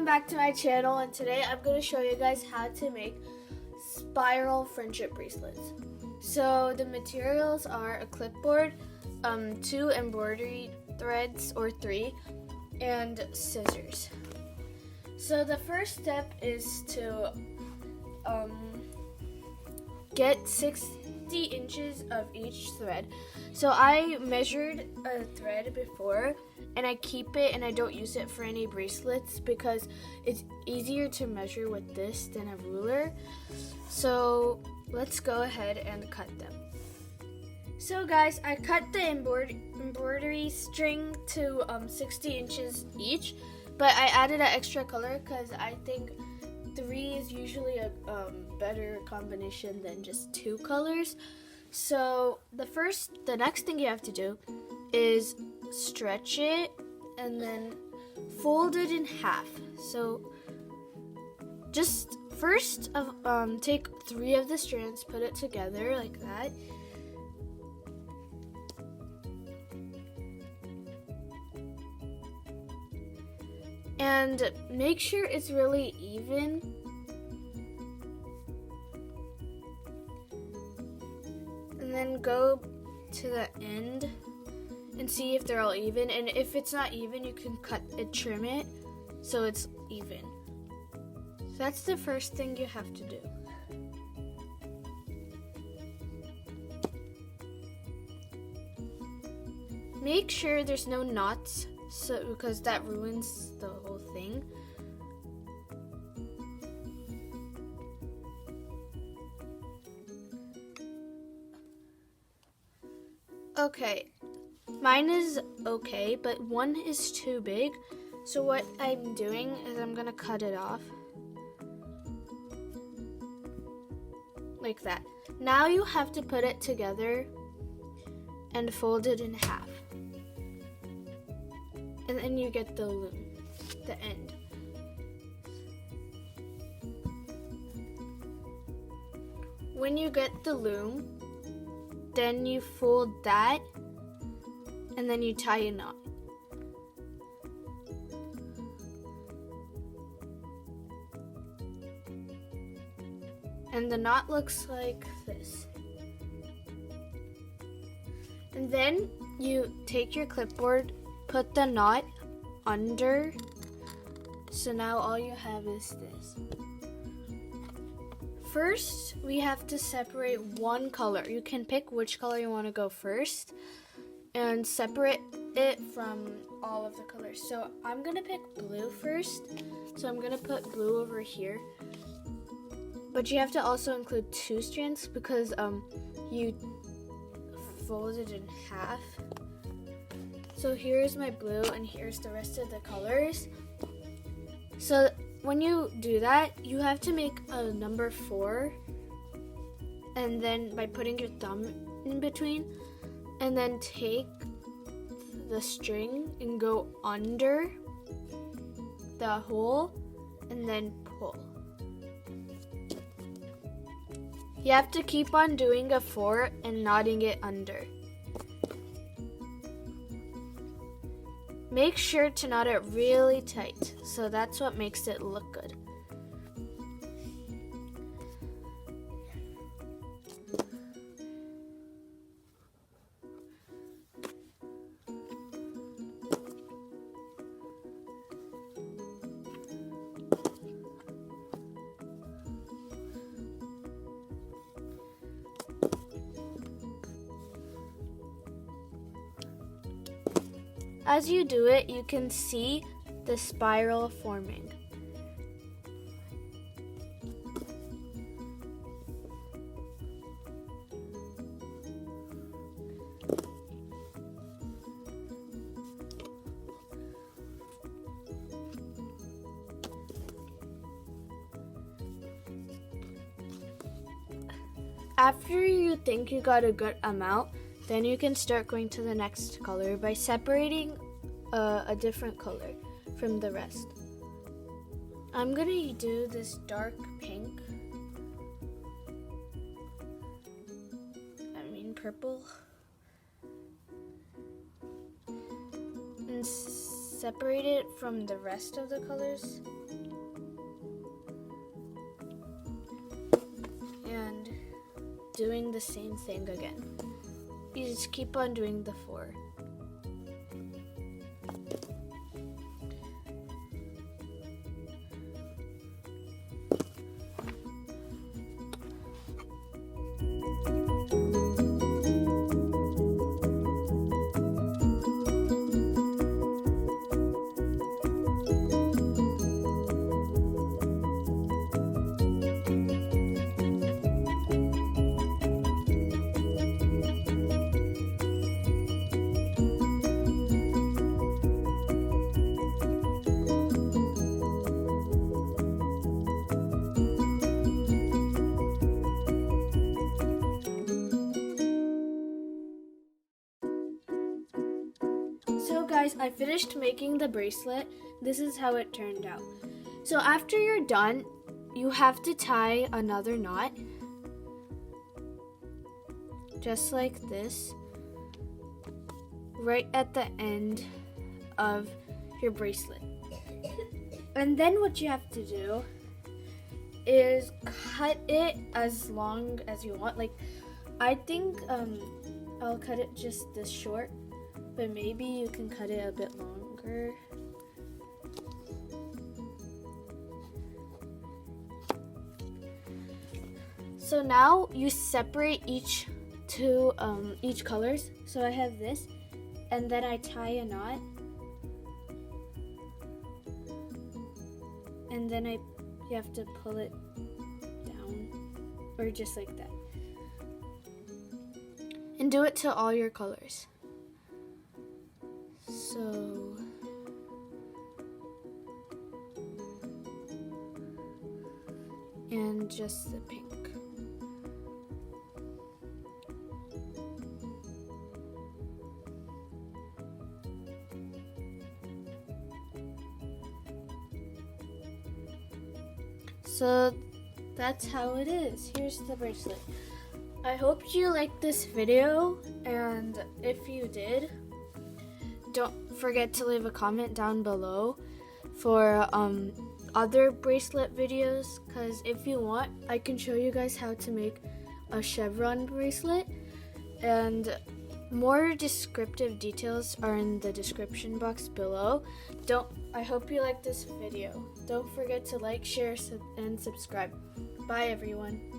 back to my channel, and today I'm going to show you guys how to make spiral friendship bracelets. So the materials are a clipboard, 2 embroidery threads or 3, and scissors. So the first step is to get 60 inches of each thread. So I measured a thread before, and I keep it and I don't use it for any bracelets because it's easier to measure with this than a ruler. So let's go ahead and cut them. So guys, I cut the embroidery string to 60 inches each, but I added an extra color because I think 3 is usually a better combination than just 2 colors. So the next thing you have to do is stretch it and then fold it in half. So just first take 3 of the strands, put it together like that. And make sure it's really even. And then go to the end and see if they're all even. And if it's not even, you can trim it so it's even. So that's the first thing you have to do. Make sure there's no knots, because that ruins the whole thing. Okay, mine is okay, but one is too big. So what I'm doing is I'm gonna cut it off. Like that. Now you have to put it together and fold it in half. And then you get the loom, the end. When you get the loom, then you fold that and then you tie a knot. And the knot looks like this. And then you take your clipboard, put the knot under. So now all you have is this. First, we have to separate one color. You can pick which color you want to go first and separate it from all of the colors. So I'm going to pick blue first. So I'm going to put blue over here. But you have to also include 2 strands because you fold it in half. So here's my blue and here's the rest of the colors. So when you do that, you have to make a number 4, and then by putting your thumb in between, and then take the string and go under the hole and then pull. You have to keep on doing a 4 and knotting it under. Make sure to knot it really tight, so that's what makes it look good. As you do it, you can see the spiral forming. After you think you got a good amount, then you can start going to the next color by separating a different color from the rest. I'm gonna do this dark pink. purple and separate it from the rest of the colors. doing the same thing again. You just keep on doing the 4. So guys, I finished making the bracelet. This is how it turned out. So after you're done, you have to tie another knot. Just like this. Right at the end of your bracelet. And then what you have to do is cut it as long as you want. Like, I think I'll cut it just this short. But maybe you can cut it a bit longer. So now you separate each colors. So I have this, and then I tie a knot, and then you have to pull it down, or just like that, and do it to all your colors. So and just the pink. So that's how it is. Here's the bracelet. I hope you liked this video, and if you did, don't forget to leave a comment down below for other bracelet videos, because if you want, I can show you guys how to make a chevron bracelet, and more descriptive details are in the description box below. I hope you liked this video. Don't forget to like, share, and subscribe. Bye everyone.